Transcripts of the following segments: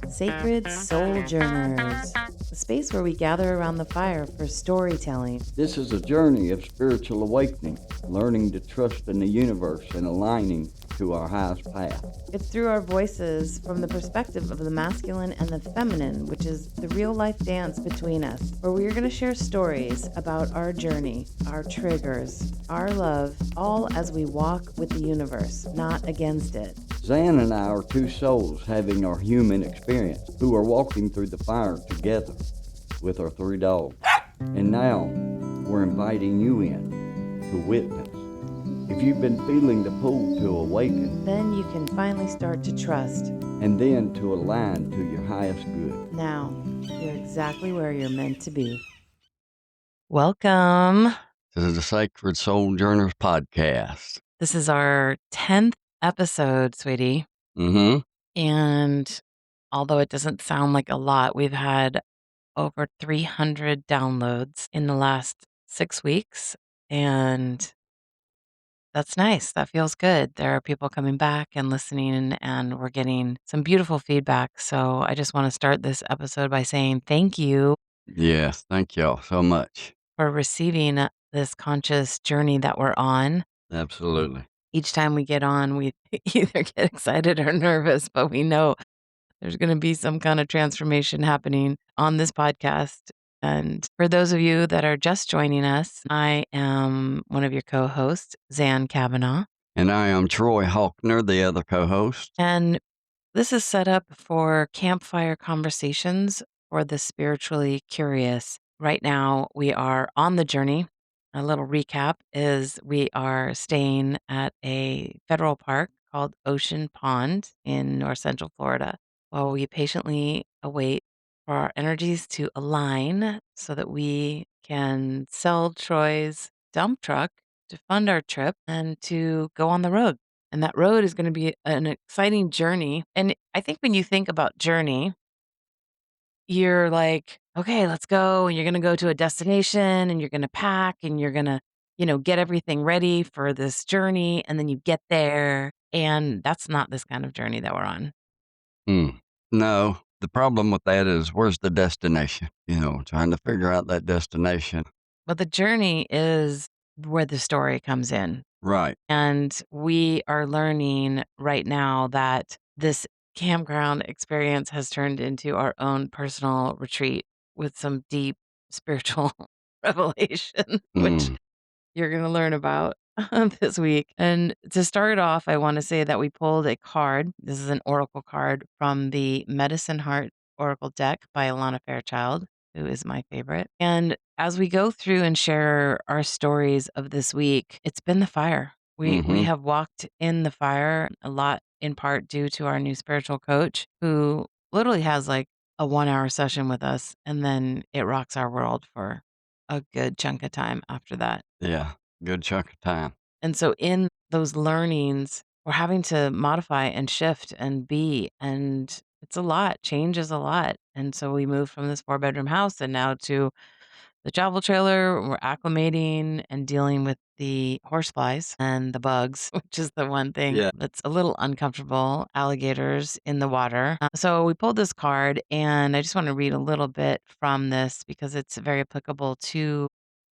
Sacred Souljourners, a space where we gather around the fire for storytelling. This is a journey of spiritual awakening, learning to trust in the universe and aligning to our highest path. It's through our voices from the perspective of the masculine and the feminine, which is the real life dance between us, where we are going to share stories about our journey, our triggers, our love, all as we walk with the universe, not against it. Zan and I are two souls having our human experience who are walking through the fire together with our three dogs. And now we're inviting you in to witness. If you've been feeling the pull to awaken, Then you can finally start to trust. and then to align to your highest good. Now, you're exactly where you're meant to be. Welcome. This is the Sacred Souljourners podcast. This is our 10th episode, sweetie. Mm-hmm. And although it doesn't sound like a lot, we've had over 300 downloads in the last 6 weeks. And that's nice. That feels good. There are people coming back and listening, and we're getting some beautiful feedback. So I just want to start this episode by saying thank you Yes, thank y'all so much. for receiving this conscious journey that we're on. Absolutely. Each time we get on, we either get excited or nervous, but we know there's going to be some kind of transformation happening on this podcast. And for those of you that are just joining us, I am one of your co-hosts, Zan Kavanaugh. And I am Troy Hawkner, the other co-host. And this is set up for campfire conversations for the spiritually curious. Right now, we are on the journey. A little recap is we are staying at a federal park called Ocean Pond in North Central Florida while we patiently await for our energies to align so that we can sell Troy's dump truck to fund our trip and to go on the road. And that road is going to be an exciting journey. And I think when you think about journey, you're like, okay, let's go. And you're going to go to a destination and you're going to pack and you're going to, get everything ready for this journey. And then you get there. And that's not this kind of journey that we're on. No, the problem with that is where's the destination? Trying to figure out that destination. But the journey is where the story comes in. Right. And we are learning right now that this campground experience has turned into our own personal retreat with some deep spiritual revelation, which Mm. you're going to learn about this week. And to start off, I want to say that we pulled a card. This is an oracle card from the Medicine Heart Oracle deck by Alana Fairchild, who is my favorite. And as we go through and share our stories of this week, it's been the fire. We Mhm. have walked in the fire a lot, in part due to our new spiritual coach, who literally has like a 1 hour session with us, and then it rocks our world for a good chunk of time after that. Yeah, good chunk of time. And so in those learnings, we're having to modify and shift and be, and it's a lot. Change is a lot. And so we moved from this 4-bedroom house and now to the travel trailer. We're acclimating and dealing with the horseflies and the bugs, which is the one thing Yeah. that's a little uncomfortable. Alligators in the water. So we pulled this card, and I just want to read a little bit from this because it's very applicable to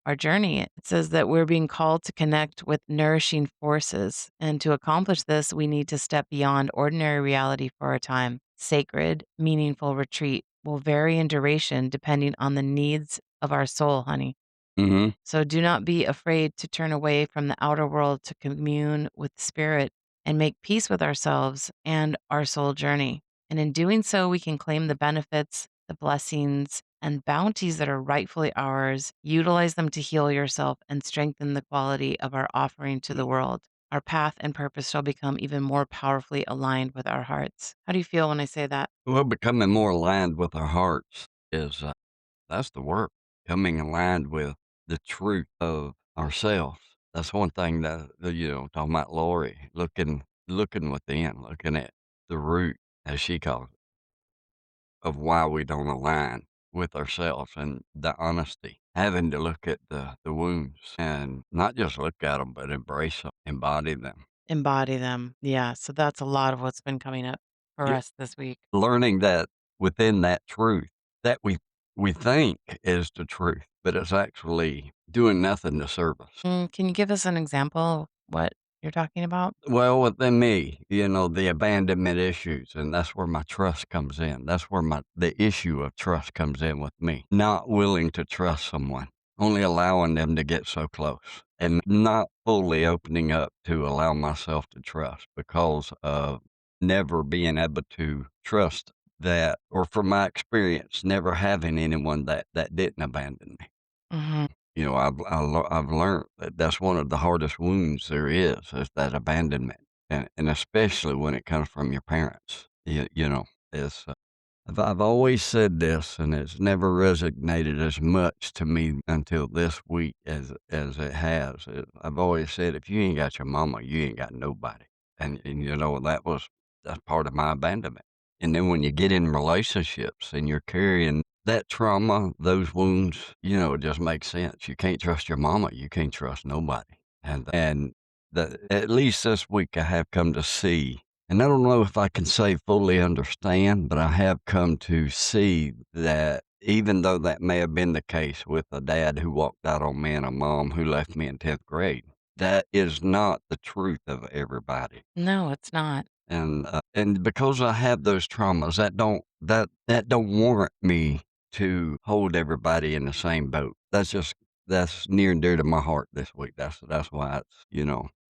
our journey. It says that we're being called to connect with nourishing forces. And to accomplish this, we need to step beyond ordinary reality for a time. Sacred, meaningful retreat will vary in duration depending on the needs of our soul, honey. Mm-hmm. So do not be afraid to turn away from the outer world to commune with spirit and make peace with ourselves and our soul journey. And in doing so, we can claim the benefits, the blessings, and bounties that are rightfully ours, utilize them to heal yourself and strengthen the quality of our offering to the world. Our path and purpose shall become even more powerfully aligned with our hearts. How do you feel when I say that? Well, becoming more aligned with our hearts is that's the work. Coming aligned with the truth of ourselves. That's one thing that talking about Lori, looking within, looking at the root, as she calls it, of why we don't align with ourselves, and the honesty, having to look at the wounds and not just look at them, but embrace them, embody them. Embody them. Yeah. So that's a lot of what's been coming up. for us this week? Learning that within that truth that we think is the truth, but it's actually doing nothing to serve us. Can you give us an example of what you're talking about? Well, within me, the abandonment issues, and that's where my trust comes in. That's where the issue of trust comes in with me. Not willing to trust someone, only allowing them to get so close, and not fully opening up to allow myself to trust because of never being able to trust that, or from my experience, never having anyone that didn't abandon me. Mhm. I've learned that that's one of the hardest wounds there is that abandonment, and especially when it comes from your parents. It's I've always said this, and it's never resonated as much to me until this week as it has. I've always said, if you ain't got your mama, you ain't got nobody, and that's part of my abandonment. And then when you get in relationships and you're carrying that trauma, those wounds, it just makes sense. You can't trust your mama, you can't trust nobody, and at least this week I have come to see, and I don't know if I can say fully understand, but I have come to see that even though that may have been the case with a dad who walked out on me and a mom who left me in 10th grade, that is not the truth of everybody. No, it's not. And because I have those traumas, that don't warrant me to hold everybody in the same boat. That's near and dear to my heart this week. That's why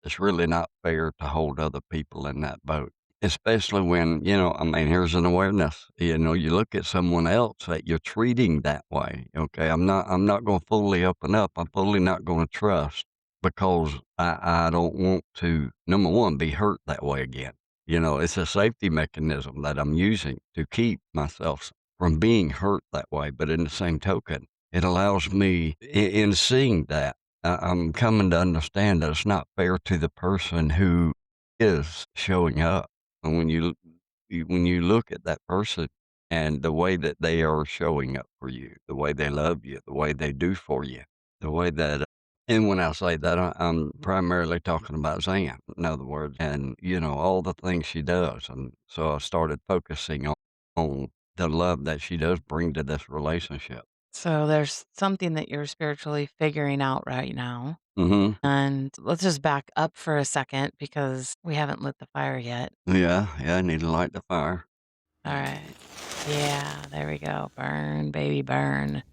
it's really not fair to hold other people in that boat. Especially when, I mean, here's an awareness. You look at someone else that you're treating that way. Okay. I'm not gonna fully open up. I'm fully not gonna trust because I don't want to, number one, be hurt that way again. It's a safety mechanism that I'm using to keep myself from being hurt that way. But in the same token, it allows me, in seeing that, I'm coming to understand that it's not fair to the person who is showing up. And when you look at that person and the way that they are showing up for you, the way they love you, the way they do for you, the way that and when I say that, I'm primarily talking about Zan, in other words, and, all the things she does, and so I started focusing on the love that she does bring to this relationship. So there's something that you're spiritually figuring out right now. Mhm. And let's just back up for a second because we haven't lit the fire yet. Yeah, yeah, I need to light the fire. All right. Yeah, there we go. Burn, baby, burn.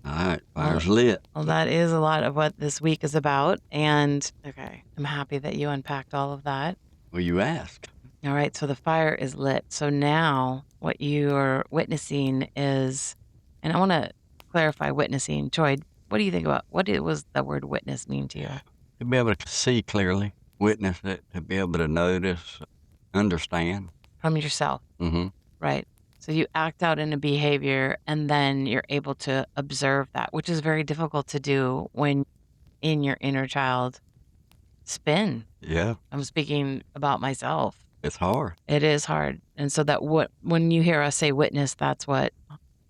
Alright, Well, fire's lit. that is a lot of what this week is about. And okay, I'm happy that you unpacked all of that. Well, you asked. All right, so the fire is lit. So now what you're witnessing is, and I want to clarify witnessing. Troy, what do you think about was the word witness mean to you To be able to see clearly, witness it, to be able to notice, understand. from yourself? Mhm. Right. So you act out in a behavior and then you're able to observe that, which is very difficult to do when in your inner child spin. Yeah, I'm speaking about myself. it's hard. It is hard. And so that what when you hear us say witness, that's what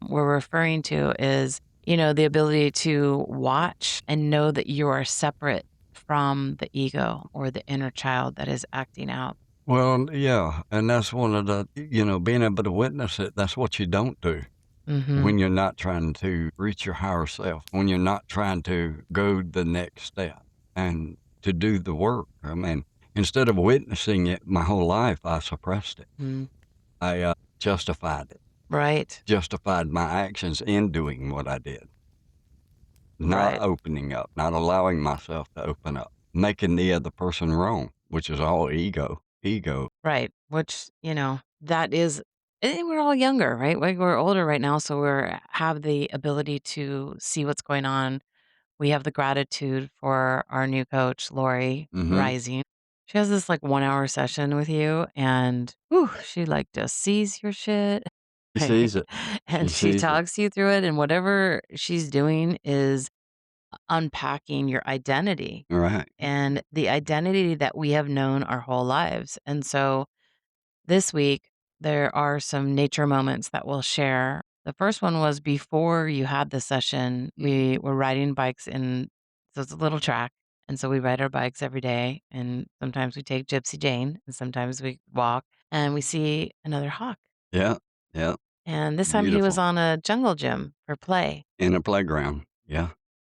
we're referring to is, the ability to watch and know that you are separate from the ego or the inner child that is acting out. Well, yeah, and that's one of being able to witness it, that's what you don't do Mhm. when you're not trying to reach your higher self, when you're not trying to go the next step and to do the work. I mean, instead of witnessing it my whole life, I suppressed it. Mm. I justified it, Right. justified my actions in doing what I did, not Right. opening up, not allowing myself to open up, making the other person wrong, which is all ego. Ego. Right, which, that is we're all younger, right? We're older right now, so we're have the ability to see what's going on. We have the gratitude for our new coach, Lori Mhm. Rising. She has this, like, one-hour session with you, and, whew, she, like, just sees your shit, She right? sees it. She And she sees it. talks you through it, and whatever she's doing is unpacking your identity, Right. and the identity that we have known our whole lives, and so this week, there are some nature moments that we'll share. The first one was before you had the session, we were riding bikes in so it's a little track, and so we ride our bikes every day, and sometimes we take Gypsy Jane, and sometimes we walk. and we see another hawk. Yeah, yeah, And this time he was beautiful. on a jungle gym for play. In a playground, yeah.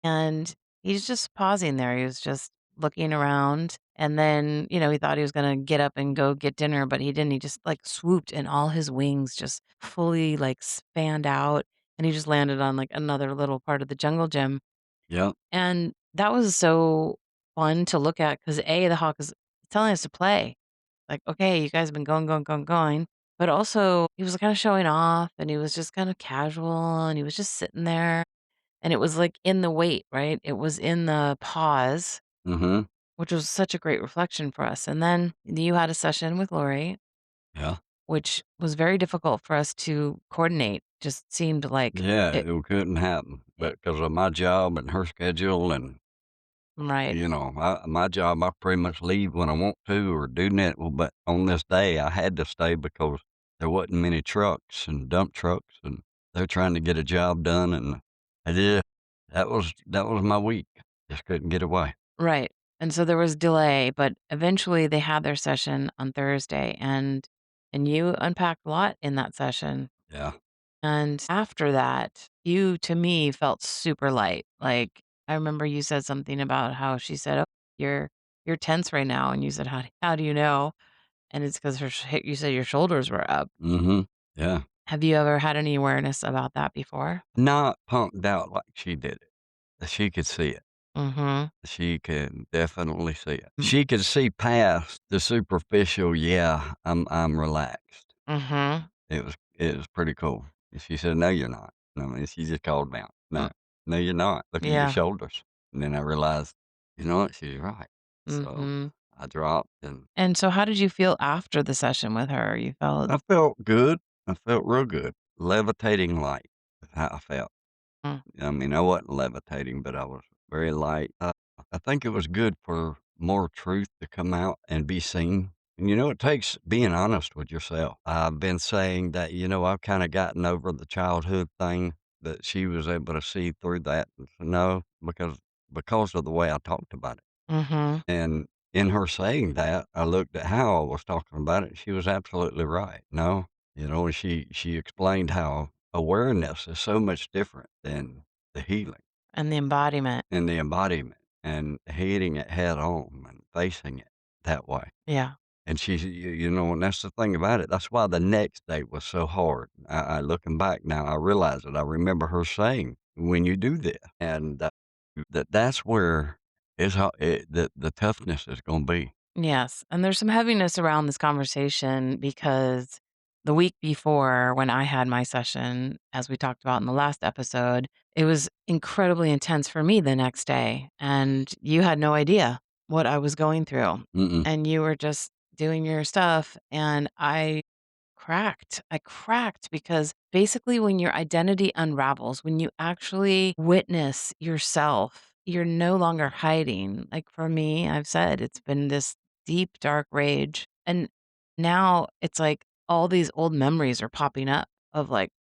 And he's just pausing there. He was just looking around. And then, he thought he was going to get up and go get dinner, but he didn't. He just like swooped and all his wings just fully like spanned out. And he just landed on like another little part of the jungle gym. Yeah, And that was so fun to look at because A, the hawk is telling us to play. Like, okay, you guys have been going, going, going, going. But also, he was kind of showing off and he was just kind of casual and he was just sitting there and it was, like, in the wait, right? It was in the pause, mhm, which was such a great reflection for us, and then you had a session with Lori, yeah. which was very difficult for us to coordinate, just seemed like Yeah, it. it couldn't happen, It but because of my job and her schedule and, right, my job, I pretty much leave when I want to or do net well, but on this day, I had to stay because there wasn't many trucks and dump trucks, and they're trying to get a job done, and I did. That was my week. Just couldn't get away. right, and so there was delay, but eventually they had their session on Thursday, and you unpacked a lot in that session. Yeah. And after that, you, to me, felt super light. Like, I remember you said something about how she said, "Oh, you're tense right now," and you said, "How do you know?" And it's because you said your shoulders were up. Mhm. Yeah. Have you ever had any awareness about that before? Not punked out like she did it. She could see it. Mhm. She can definitely see it. Mm, She could see past the superficial, "Yeah, I'm relaxed." mhm. It was pretty cool. And she said, "No, you're not." I mean, she just called me out. Mm, "No, no, you're not. Look at your yeah. shoulders." And then I realized, you know what? She's right. So Mhm. I dropped and And so how did you feel after the session with her? You felt I felt good. I felt real good. Levitating light is how I felt. mm, I mean, I wasn't levitating, but I was very light. I think it was good for more truth to come out and be seen. And it takes being honest with yourself. I've been saying that, I've kind of gotten over the childhood thing, that she was able to see through that. And so, no, because of the way I talked about it. mhm. And in her saying that, I looked at how I was talking about it. She was absolutely right. No, and she explained how awareness is so much different than the healing And the embodiment. and the embodiment and hitting it head on and facing it that way. Yeah. And and that's the thing about it. That's why the next day was so hard. I looking back now, I realize it. I remember her saying, "When you do this," and that's where is how the toughness is gonna be. Yes, and there's some heaviness around this conversation because the week before when I had my session, as we talked about in the last episode, it was incredibly intense for me the next day. And you had no idea what I was going through. Mm-mm. And you were just doing your stuff. And I cracked because basically, when your identity unravels, when you actually witness yourself, you're no longer hiding. Like for me, I've said it's been this deep, dark rage. And now it's like all these old memories are popping up of like,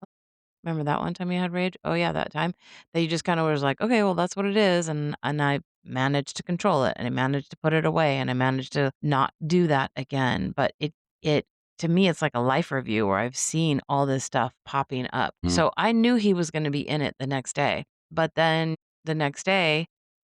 remember that one time you had rage? Oh yeah, that time. That you just kind of was like, okay, well that's what it is, and I managed to control it, and I managed to put it away, and I managed to not do that again. But it to me, it's like a life review where I've seen all this stuff popping up. Mm. So I knew he was going to be in it the next day, but then the next day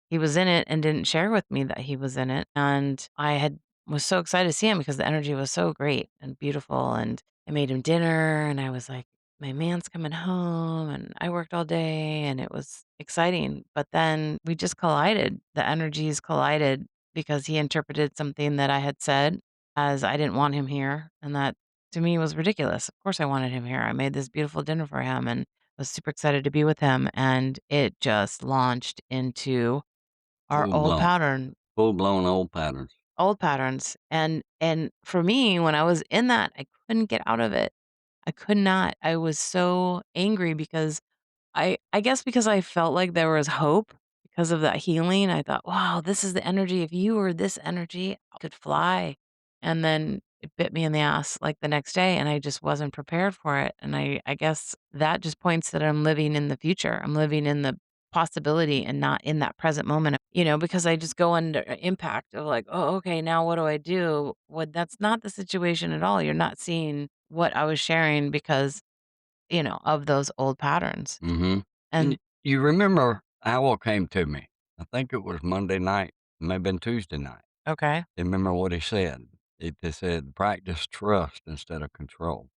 he was in it and didn't share with me that he was in it, and I had was so excited to see him because the energy was so great and beautiful, and I made him dinner, and I was like, my man's coming home and I worked all day and it was exciting. But then we just collided. The energies collided because he interpreted something that I had said as I didn't want him here. And that to me was ridiculous. Of course, I wanted him here. I made this beautiful dinner for him and was super excited to be with him. And it just launched into our Full blown, full blown old patterns. old patterns. And for me, when I was in that, I couldn't get out of it. I could not. I was so angry because I guess because I felt like there was hope because of that healing. I thought, "Wow, this is the energy. If you were this energy, I could fly." And then it bit me in the ass like the next day and I just wasn't prepared for it. And I guess that just points that I'm living in the future. I'm living in the possibility and not in that present moment. because I just go under impact of like, "Oh, okay, now what do I do?" Well, that's not the situation at all. You're not seeing what I was sharing because, of those old patterns. Mhm. And And you remember Owl came to me. I think it was Monday night, maybe been Tuesday night. okay. You remember what he said? It just said, "Practice trust instead of control."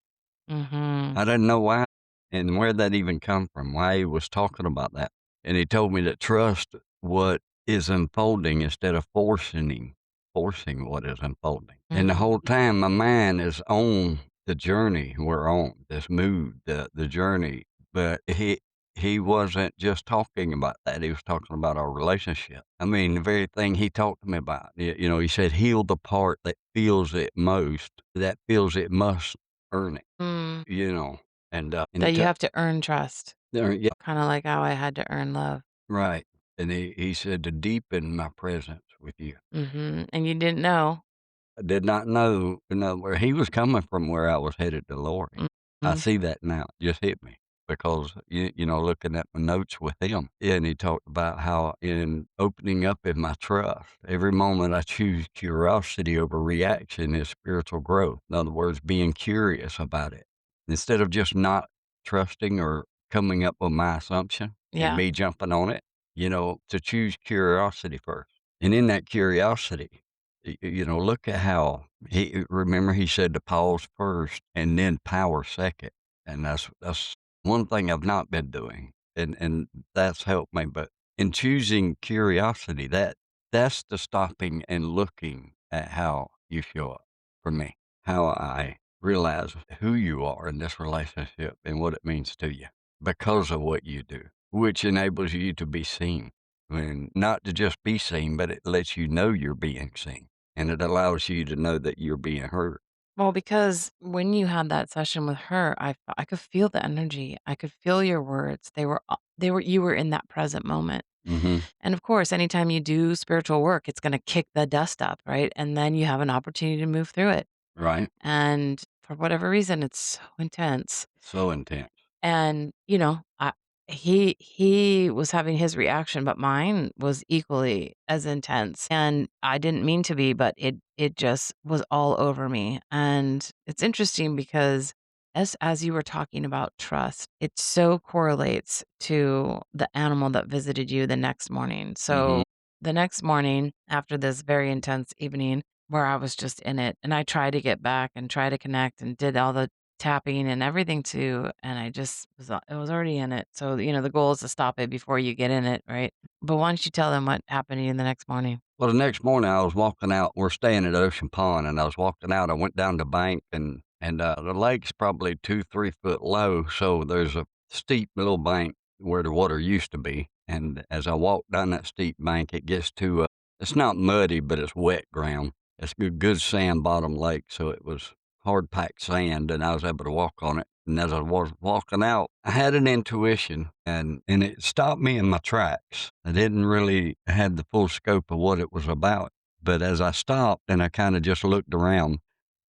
Mhm. I didn't know why and where that even come from, why he was talking about that. And he told me that trust what is unfolding instead of forcing what is unfolding. And the Mhm. whole time my mind is on the journey we're on, this move, the journey. But he wasn't just talking about that. He was talking about our relationship. I mean, the very thing he talked to me about, he said, heal the part that feels it most, that feels it must earn it. Mm. You know, and he That you took have to earn trust, yeah, kinda like how I had to earn love. right, and he said, "To deepen my presence with you." Mhm. And you didn't know. I did not know where he was coming from, where I was headed to Lori. I Mhm. see that now, it just hit me because, looking at my notes with him, and he talked about how in opening up in my trust, every moment I choose curiosity over reaction is spiritual growth. In other words, being curious about it. Instead of just not trusting or coming up with my assumption and Yeah. me jumping on it, to choose curiosity first. And in that curiosity, look at how remember he said to pause first and then power second. And that's one thing I've not been doing. And that's helped me. But in choosing curiosity, that's the stopping and looking at how you show up for me, how I realize who you are in this relationship and what it means to you because of what you do, which enables you to be seen. And not to just be seen, but it lets you know you're being seen and it allows you to know that you're being heard. Well, because when you had that session with her, I could feel the energy. I could feel your words. They were you were in that present moment. Mhm. And of course, anytime you do spiritual work, it's gonna kick the dust up, right? And then you have an opportunity to move through it. Right? And for whatever reason, it's so intense. So intense. And, he was having his reaction, but mine was equally as intense. And I didn't mean to be, but it just was all over me. And it's interesting because as you were talking about trust, it so correlates to the animal that visited you the next morning. Mhm. So the next morning, after this very intense evening where I was just in it, and I tried to get back and try to connect and did all the tapping and everything too, and I just it was already in it. So, the goal is to stop it before you get in it, right? But why don't you tell them what happened to you the next morning? Well, the next morning I was walking out. We're staying at Ocean Pond, and I was walking out. I went down the bank, and the lake's probably 2, 3 foot low, so there's a steep little bank where the water used to be. And as I walked down that steep bank, it gets to it's not muddy, but it's wet ground. It's good sand bottom lake, so it was hard packed sand, and I was able to walk on it. And as I was walking out, I had an intuition and it stopped me in my tracks. I didn't really have the full scope of what it was about. But as I stopped and I kind of just looked around,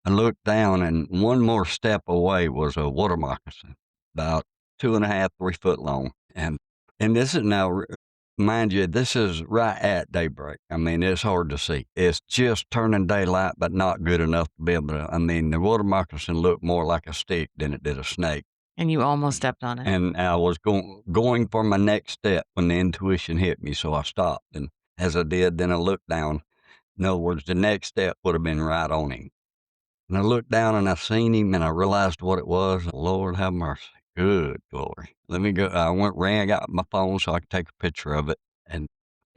I looked down and one more step away was a water moccasin, about 2.5, 3 foot long. And this is now, mind you, this is right at daybreak. I mean, it's hard to see. It's just turning daylight, but not good enough to be able to. I mean, the water moccasin looked more like a stick than it did a snake. And you almost stepped on it. And I was going for my next step when the intuition hit me, so I stopped. And as I did, then I looked down. In other words, the next step would have been right on him. And I looked down and I seen him and I realized what it was. Lord have mercy. Good glory. Let me go. I ran, got my phone so I could take a picture of it. And,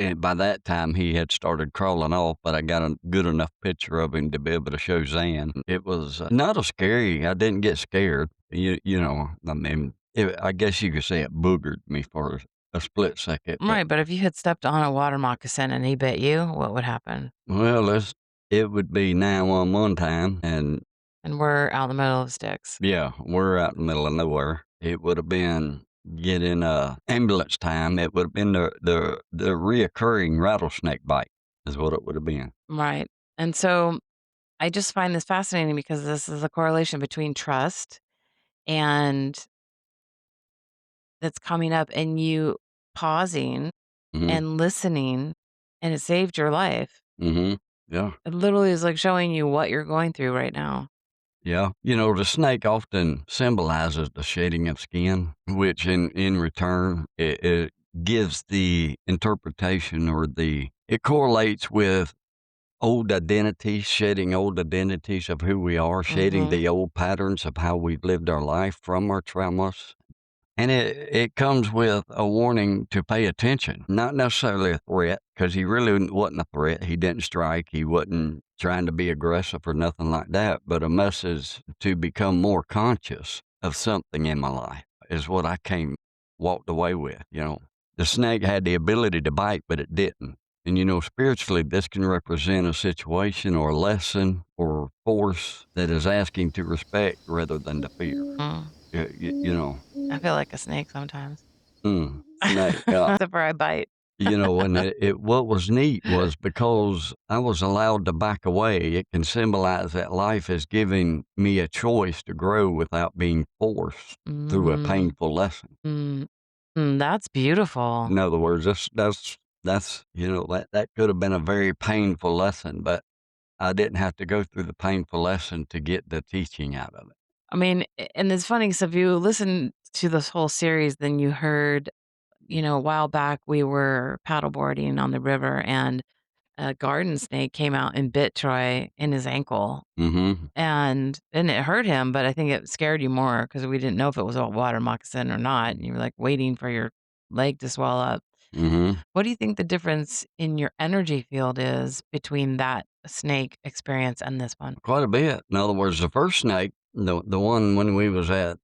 and by that time, he had started crawling off, but I got a good enough picture of him to be able to show Zan. It was not a scary. I didn't get scared. I mean, I guess you could say it boogered me for a split second. But, Right, but if you had stepped on a water moccasin and he bit you, what would happen? well, it would be 911 time. And And we're out in the middle of sticks. yeah, we're out in the middle of nowhere. It would have been getting ambulance time. It would have been the reoccurring rattlesnake bite is what it would have been. Right. And so I just find this fascinating because this is a correlation between trust and that's coming up and you pausing Mhm. and listening and it saved your life. Mhm. Yeah. It literally is like showing you what you're going through right now. Yeah. The snake often symbolizes the shedding of skin, which in return, it gives the interpretation or it correlates with old identities, shedding old identities of who we are, shedding Mhm. the old patterns of how we've lived our life from our traumas. And it comes with a warning to pay attention, not necessarily a threat, because he really wasn't a threat. He didn't strike. He wasn't trying to be aggressive or nothing like that, but a message to become more conscious of something in my life is what I walked away with. The snake had the ability to bite, but it didn't. And spiritually, this can represent a situation or a lesson or force that is asking to respect rather than to fear. Mm. You know, I feel like a snake sometimes. snake, yeah. Except for I bite. And what was neat was because I was allowed to back away, it can symbolize that life is giving me a choice to grow without being forced through a Mm. painful lesson. Mm. That's beautiful. In other words, that could have been a very painful lesson, but I didn't have to go through the painful lesson to get the teaching out of it. I mean, and it's funny, so if you listen to this whole series, then you heard, a while back we were paddleboarding on the river and a garden snake came out and bit Troy in his ankle. Mhm. And it hurt him, but I think it scared you more because we didn't know if it was a water moccasin or not. And you were like waiting for your leg to swell up. Mhm. What do you think the difference in your energy field is between that snake experience and this one? Quite a bit. In other words, the first snake, the one when we was at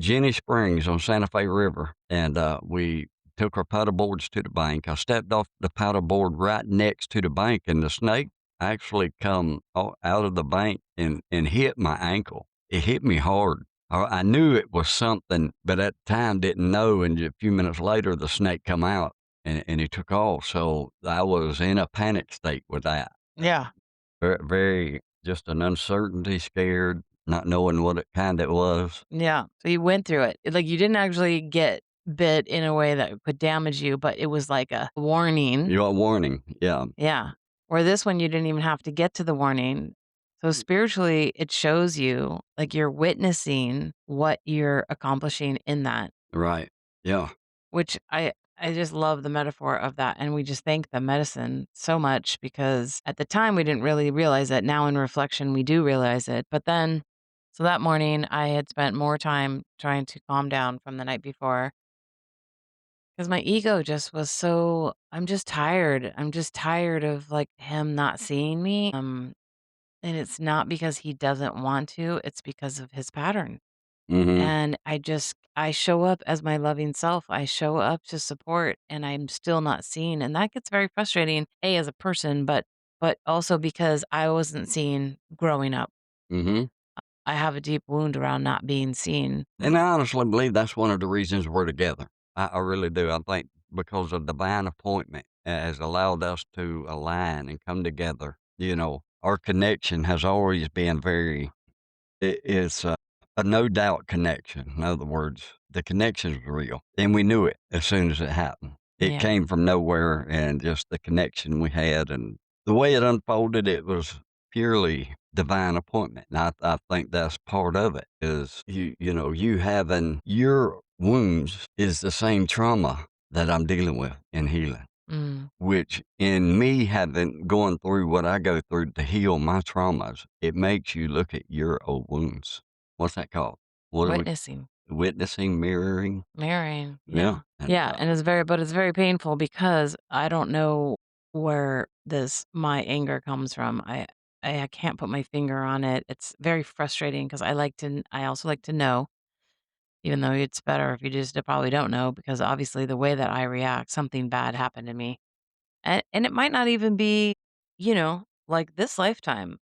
Jenny Springs on Santa Fe River, and we took our paddle boards to the bank. I stepped off the paddle board right next to the bank, and the snake actually come out of the bank and hit my ankle. It hit me hard. I knew it was something, but at the time didn't know. And a few minutes later, the snake come out and he took off. So I was in a panic state with that. Yeah. Very, very just an uncertainty, scared, not knowing what it was. Yeah. So you went through it. Like you didn't actually get bit in a way that could damage you, but it was like a warning. You got warning, yeah. Yeah. Where this one, you didn't even have to get to the warning. So spiritually, it shows you like you're witnessing what you're accomplishing in that, Right. Yeah. which I just love the metaphor of that. And we just thank the medicine so much because at the time we didn't really realize it. Now in reflection, we do realize it. But then, so that morning, I had spent more time trying to calm down from the night before because my ego just was so, I'm just tired. I'm just tired of like him not seeing me. And it's not because he doesn't want to, it's because of his pattern. Mhm. And I show up as my loving self. I show up to support and I'm still not seen. And that gets very frustrating, A, as a person, but also because I wasn't seen growing up. Mhm. I have a deep wound around not being seen. And I honestly believe that's one of the reasons we're together. I really do. I think because of divine appointment has allowed us to align and come together. Our connection has always been it's a no doubt connection. In other words, the connection's real, and we knew it as soon as it happened. It Yeah. came from nowhere, and just the connection we had, and the way it unfolded, it was purely divine appointment. And I think that's part of it. Is you having your wounds is the same trauma that I'm dealing with in healing. Mm. Which in me having going through what I go through to heal my traumas, it makes you look at your old wounds. What's that called? What are we Witnessing, witnessing, mirroring? marrying. Yeah, Yeah. and, Yeah. And it's very painful because I don't know where my anger comes from. I can't put my finger on it. It's very frustrating because I also like to know. Even though it's better if you just probably don't know because obviously the way that I react, something bad happened to me. And it might not even be, like this lifetime.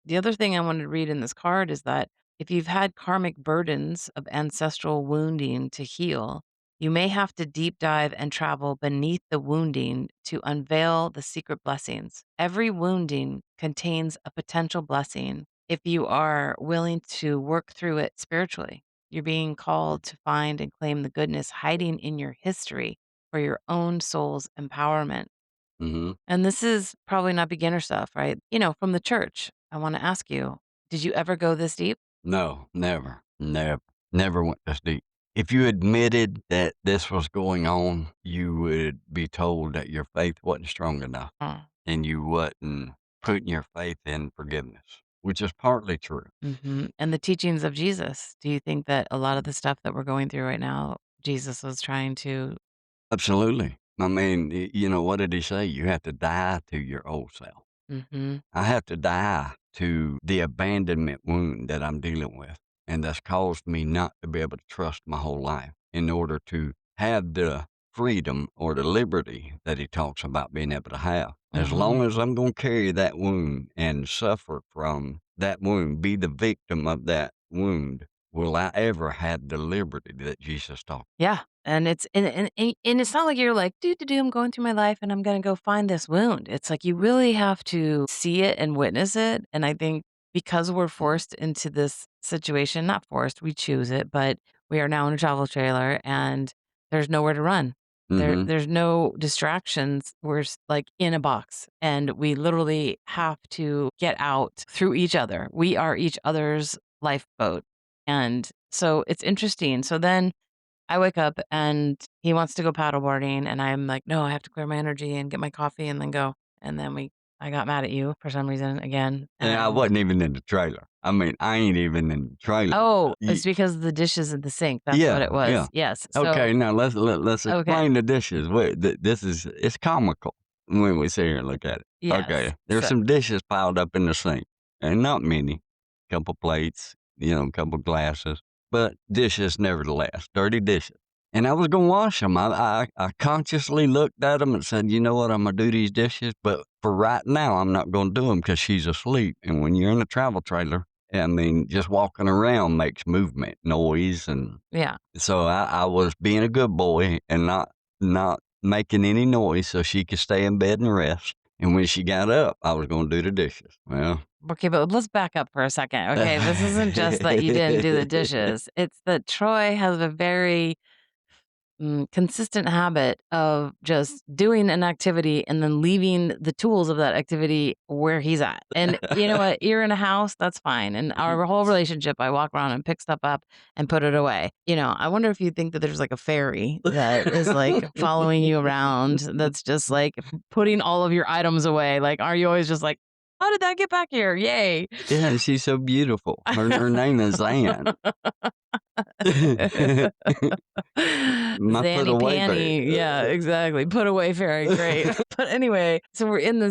The other thing I wanted to read in this card is that if you've had karmic burdens of ancestral wounding to heal, you may have to deep dive and travel beneath the wounding to unveil the secret blessings. Every wounding contains a potential blessing if you are willing to work through it spiritually. You're being called to find and claim the goodness hiding in your history for your own soul's empowerment. Mhm. And this is probably not beginner stuff, right? From the church. I want to ask you, did you ever go this deep? No, never, never went this deep. If you admitted that this was going on, you would be told that your faith wasn't strong enough Mm. and you wasn't putting your faith in forgiveness, which is partly true. And the teachings of Jesus. Do you think that a lot of the stuff that we're going through right now, Jesus was trying to? Absolutely. I mean, what did he say? You have to die to your old self. Hmm. I have to die to the abandonment wound that I'm dealing with. And that's caused me not to be able to trust my whole life in order to have the freedom or the liberty that he talks about being able to have. As Hmm. long as I'm going to carry that wound and suffer from that wound, be the victim of that wound, will I ever have the liberty that Jesus talked? Yeah. And it's not like you're like, do, I'm going through my life and I'm gonna go find this wound. It's like you really have to see it and witness it. And I think because we're forced into this situation, not forced, we choose it, but we are now in a travel trailer and there's nowhere to run. Mm-hmm. There's no distractions. Like in a box and we literally have to get out through each other. We are each other's lifeboat. And so it's interesting. So then I wake up and he wants to go paddleboarding, and I'm like, "No, I have to clear my energy and get my coffee and then go." And then I got mad at you for some reason again, And I and wasn't even in the trailer. I mean, I ain't even in the trailer. oh, it's because of the dishes in the sink. That's what Yeah, it was. yeah. Yes. So Okay, now let's okay. explain the dishes. Wait, this is it's comical when we sit here and look at it. Yes. Okay, there's some dishes piled up in the sink, and not many. Couple plates, couple glasses, but dishes nevertheless, dirty dishes. And I was gonna wash them. I consciously looked at them and said, you know what, I'm gonna do these dishes, but for right now, I'm not gonna do them because she's asleep. And when you're in a travel trailer, I mean, just walking around makes movement, noise, and Yeah. so I was being a good boy and not making any noise so she could stay in bed and rest. And when she got up, I was gonna do the dishes. Well, Okay, but let's back up for a second. Okay, this isn't just that you didn't do the dishes. It's that Troy has a very consistent habit of just doing an activity and then leaving the tools of that activity where he's at. And you know what? You're in a house, that's fine. And our whole relationship, I walk around and pick stuff up and put it away. I wonder if you think that there's like a fairy that is like following you around, that's just like putting all of your items away. Like, are you always just like, how did that get back here? Yay. yeah, she's so beautiful. Her name is Zan. My put Zanny away baby. panty. Yeah, exactly. Put away fairy. Great. But anyway, so we're in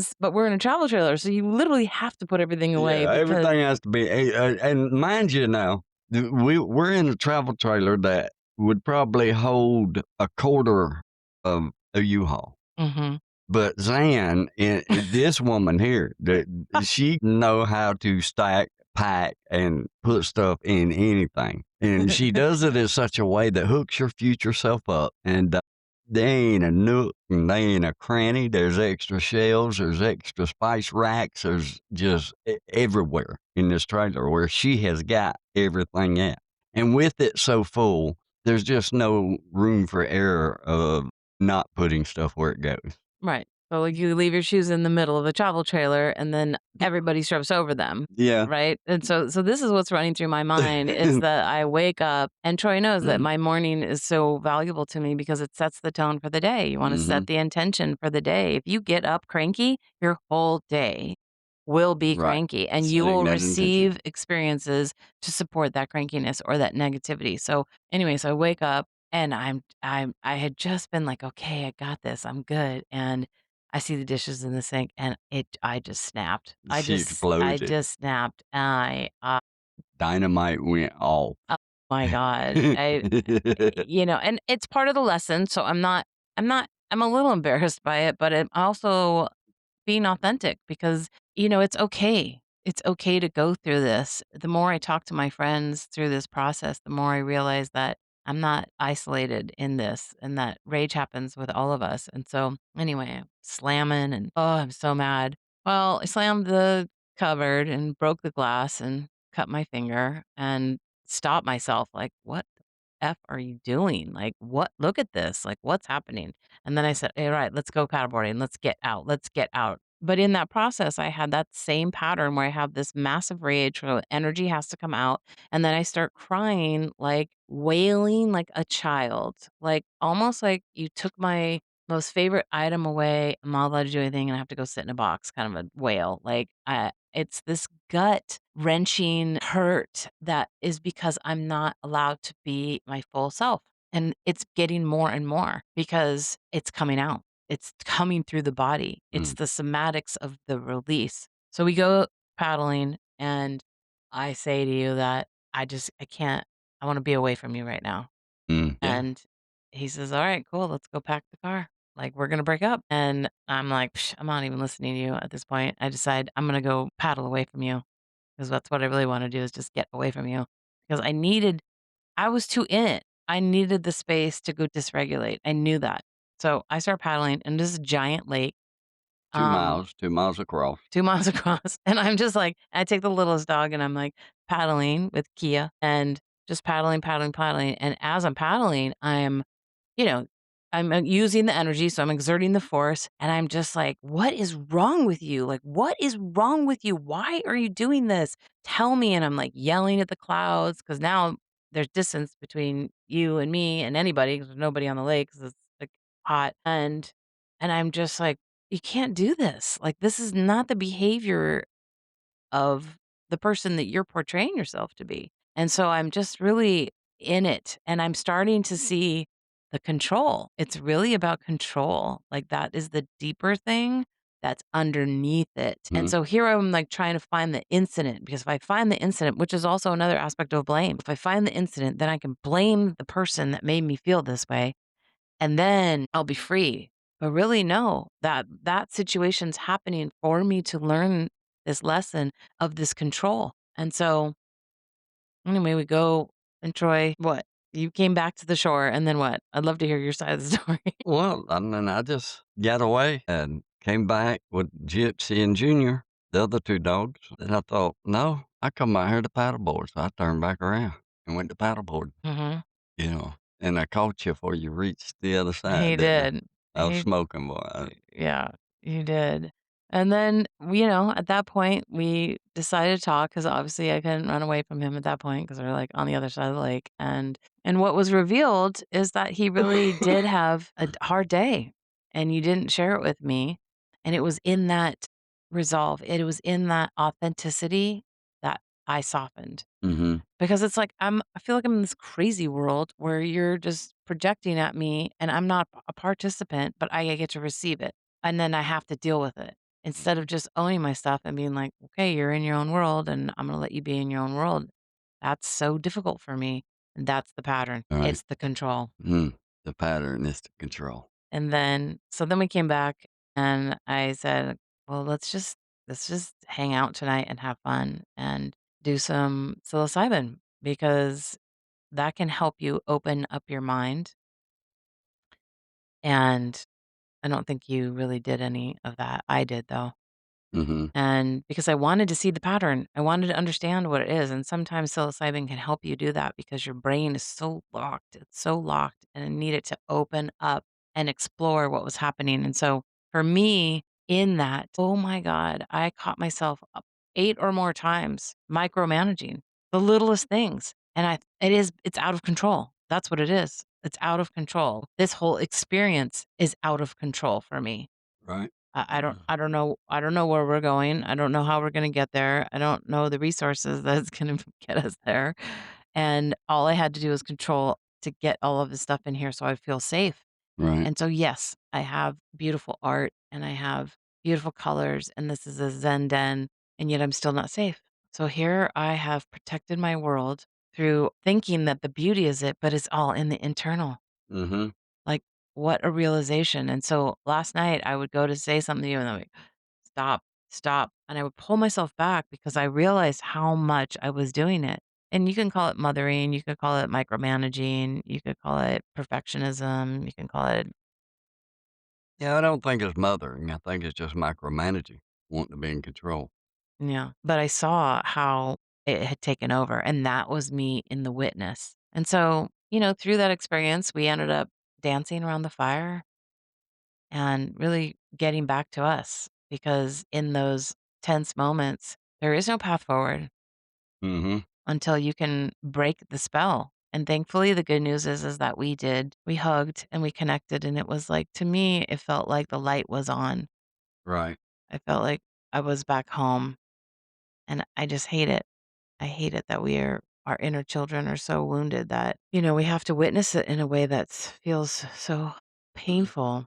a travel trailer. So you literally have to put everything away Yeah, because, everything has to be, and mind you now, we're in a travel trailer that would probably hold a quarter of a U-Haul. hmm But Zan, this woman here, she know how to stack, pack, and put stuff in anything, and she does it in such a way that hooks your future self up. And there ain't a nook and there ain't a cranny. There's extra shelves. There's extra spice racks. There's just everywhere in this trailer where she has got everything at, and with it so full, there's just no room for error of not putting stuff where it goes. right. So like you leave your shoes in the middle of a travel trailer and then everybody trips over them. Yeah. Right. And so this is what's running through my mind is that I wake up and Troy knows that Mhm, my morning is so valuable to me because it sets the tone for the day. You want to set mhm. the intention for the day. If you get up cranky, your whole day will be Right. cranky and you Setting will that intention. receive experiences to support that crankiness or that negativity. So anyway, so I wake up and I had just been like, okay, I got this. I'm good. And I see the dishes in the sink and I just snapped. She I exploded. just snapped. Dynamite went off. Oh my god. And it's part of the lesson. So I'm a little embarrassed by it, but I'm also being authentic because, it's okay. It's okay to go through this. The more I talk to my friends through this process, the more I realize that I'm not isolated in this and that rage happens with all of us. And so, anyway, slamming and oh, I'm so mad. Well, I slammed the cupboard and broke the glass and cut my finger and stopped myself like, what? F are you doing? Like, what look at this. Like, what's happening? And then I said, "All right, let's go paddleboarding. Let's get out. Let's get out." But in that process, I had that same pattern where I have this massive rage where energy has to come out. And then I start crying, like wailing like a child, like almost like you took my most favorite item away. I'm not allowed to do anything and I have to go sit in a box, kind of a wail. Like, it's this gut wrenching hurt that is because I'm not allowed to be my full self. And it's getting more and more because it's coming out. It's coming through the body. It's Mm. the somatics of the release. So we go paddling, and I say to you that I can't, I want to be away from you right now. Mm. Yeah. And he says, "All right, cool. Let's go pack the car. Like, we're going to break up." And I'm like, "Psh, I'm not even listening to you at this point. I decide I'm going to go paddle away from you because that's what I really want to do is just get away from you because I was too in it. I needed the space to go dysregulate. I knew that. So I start paddling and this is a giant lake. 2 Um, miles, 2 miles across. 2 miles across, and I'm just like I take the littlest dog, and I'm, like, paddling with Kia and just paddling, paddling, paddling, and as I'm paddling, you know, using the energy, so I'm exerting the force, and I'm just like, "What is wrong with you? Like, what is wrong with you? Why are you doing this? Tell me." And I'm, like, yelling at the clouds because now there's distance between you and me and anybody 'cause there's nobody on the lake 'cause it's, like, hot, and I'm just like, "You can't do this. Like, this is not the behavior of the person that you're portraying yourself to be." And so I'm just really in it and I'm starting to see the control. It's really about control. Like that is the deeper thing that's underneath it. And Mhm. so here I'm like trying to find the incident because if I find the incident, which is also another aspect of blame, if I find the incident, then I can blame the person that made me feel this way and then I'll be free. But really, no, that situation's happening for me to learn this lesson of this control. And so, anyway, we go and Troy, what? You came back to the shore, and then what? I'd love to hear your side of the story. Well, and then I just got away and came back with Gypsy and Junior, the other 2 dogs, and I thought, "No, I come out here to paddleboard," so I turned back around and went to paddleboard, Mhm. and I caught you before you reached the other He side, didn't I? did. I was He smoking, boy. Yeah, you did. And then, at that point, we decided to talk because obviously I couldn't run away from him at that point because we are, like, on the other side of the lake, and what was revealed is that he really did have a hard day, and you didn't share it with me, and it was in that resolve, it was in that authenticity that I softened. Mhm. Because it's like I feel like I'm in this crazy world where you're just projecting at me and I'm not a participant, but I get to receive it. And then I have to deal with it instead of just owning my stuff and being like, okay, you're in your own world and I'm going to let you be in your own world. That's so difficult for me. And that's the pattern. Right. It's the control. The pattern is the control. And then we came back and I said, well, let's just hang out tonight and have fun and do some psilocybin because that can help you open up your mind, and I don't think you really did any of that. I did, though, Mhm. and because I wanted to see the pattern, I wanted to understand what it is, and sometimes psilocybin can help you do that because your brain is so locked. It's so locked, and it needed to open up and explore what was happening, and so, for me, in that, oh my god, I caught myself up 8 or more times micromanaging the littlest things, and it's out of control. That's what it is. It's out of control. This whole experience is out of control for me. Right. I don't know where we're going. I don't know how we're gonna get there. I don't know the resources that's gonna get us there. And all I had to do was control to get all of this stuff in here so I feel safe. Right. And so, yes, I have beautiful art and I have beautiful colors, and this is a Zen den, and yet I'm still not safe. So here I have protected my world through thinking that the beauty is it, but it's all in the internal. Mhm. Like, what a realization. And so last night I would go to say something to you and I'm like, stop, stop. And I would pull myself back because I realized how much I was doing it. And you can call it mothering, you could call it micromanaging, you could call it perfectionism, you can call it, Yeah, I don't think it's mothering. I think it's just micromanaging, wanting to be in control. yeah. But I saw how it had taken over, and that was me in the witness. And so through that experience, we ended up dancing around the fire and really getting back to us because in those tense moments, there is no path forward Mhm. until you can break the spell. And thankfully, the good news is that we did. We hugged and we connected, and it was like to me, it felt like the light was on. Right. I felt like I was back home, and I just hate it. I hate it that our inner children are so wounded that, we have to witness it in a way that feels so painful.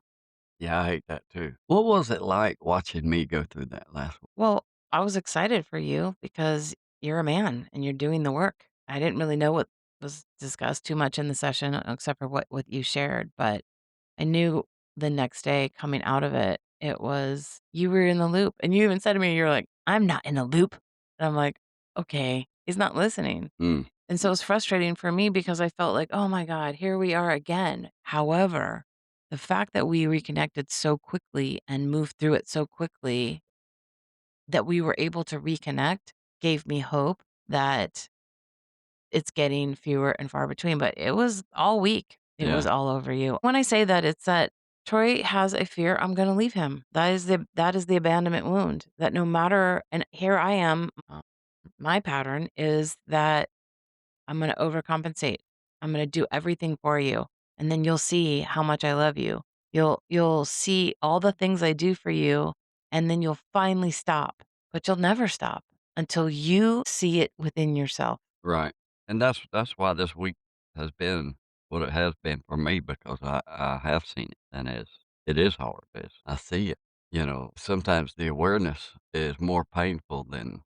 Yeah, I hate that too. What was it like watching me go through that last week? Well, I was excited for you because you're a man and you're doing the work. I didn't really know what was discussed too much in the session except for what you shared, but I knew the next day coming out of it, it was you were in the loop. And you even said to me, you're like, I'm not in a loop. And I'm like, okay, he's not listening. Mm, And so it's frustrating for me because I felt like, oh my God, here we are again. However, the fact that we reconnected so quickly and moved through it so quickly that we were able to reconnect gave me hope that it's getting fewer and far between, but it was all week. It was yeah, all over you. When I say that, it's that Troy has a fear I'm gonna leave him. That is the abandonment wound, that no matter and here I am, my pattern is that I'm gonna overcompensate. I'm gonna do everything for you, and then you'll see how much I love you. You'll see all the things I do for you, and then you'll finally stop, but you'll never stop until you see it within yourself. right. And that's why this week has been what it has been for me because I have seen it and it is hard. I see it. Sometimes the awareness is more painful than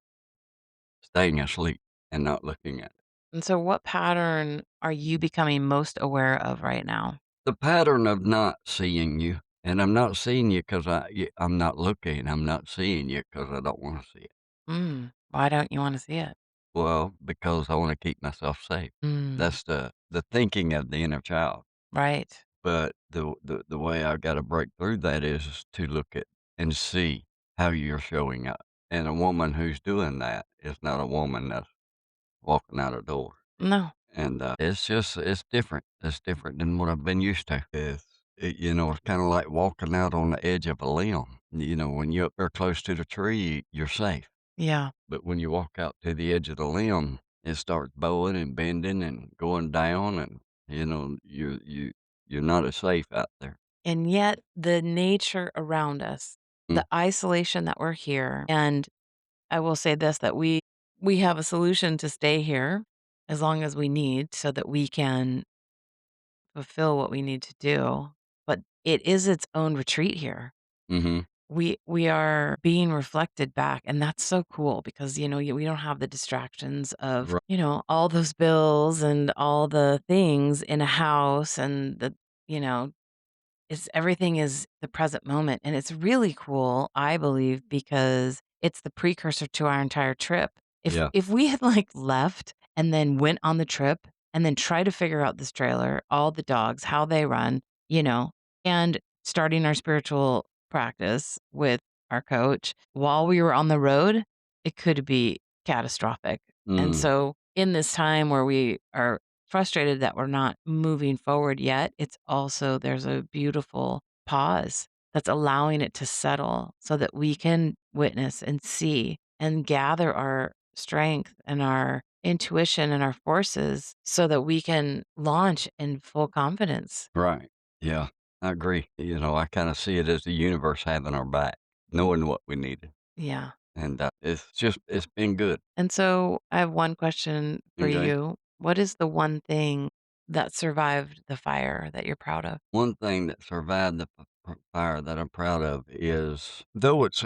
staying asleep and not looking at it. And so what pattern are you becoming most aware of right now? The pattern of not seeing you, and I'm not seeing you because I'm not looking. I'm not seeing you because I don't want to see it. Why don't you wanna see it? Well, because I wanna keep myself safe. Mm, That's the thinking of the inner child, right. but the way I gotta break through that is to look at and see how you're showing up, and a woman who's doing that is not a woman that's walking out a door, No. and, it's different. It's different than what I've been used to. It's kinda like walking out on the edge of a limb. When you're up there close to the tree, you're safe. Yeah. But when you walk out to the edge of the limb, it starts bowing and bending and going down, and you're not as safe out there. And yet the nature around us, Mm, the isolation that we're here, and I will say this, that we have a solution to stay here as long as we need so that we can fulfill what we need to do, but it is its own retreat here. mhm, We are being reflected back, and that's so cool because, we don't have the distractions of, ri all those bills and all the things in a house and you know, everything is the present moment, and it's really cool, I believe, because it's the precursor to our entire trip. yeah, If we had, like, left and then went on the trip and then tried to figure out this trailer, all the dogs, how they run, and starting our spiritual practice with our coach while we were on the road, it could be catastrophic. And mm, so in this time where we are frustrated that we're not moving forward yet, there's a beautiful pause that's allowing it to settle so that we can witness and see and gather our strength and our intuition and our forces so that we can launch in full confidence. right, yeah, I agree. I kinda see it as the universe having our back, knowing what we needed, Yeah. and, it's been good. And so I have one question for Okay. you. What is the one thing that survived the fire that you're proud of? One thing that survived the fire that I'm proud of is though it's,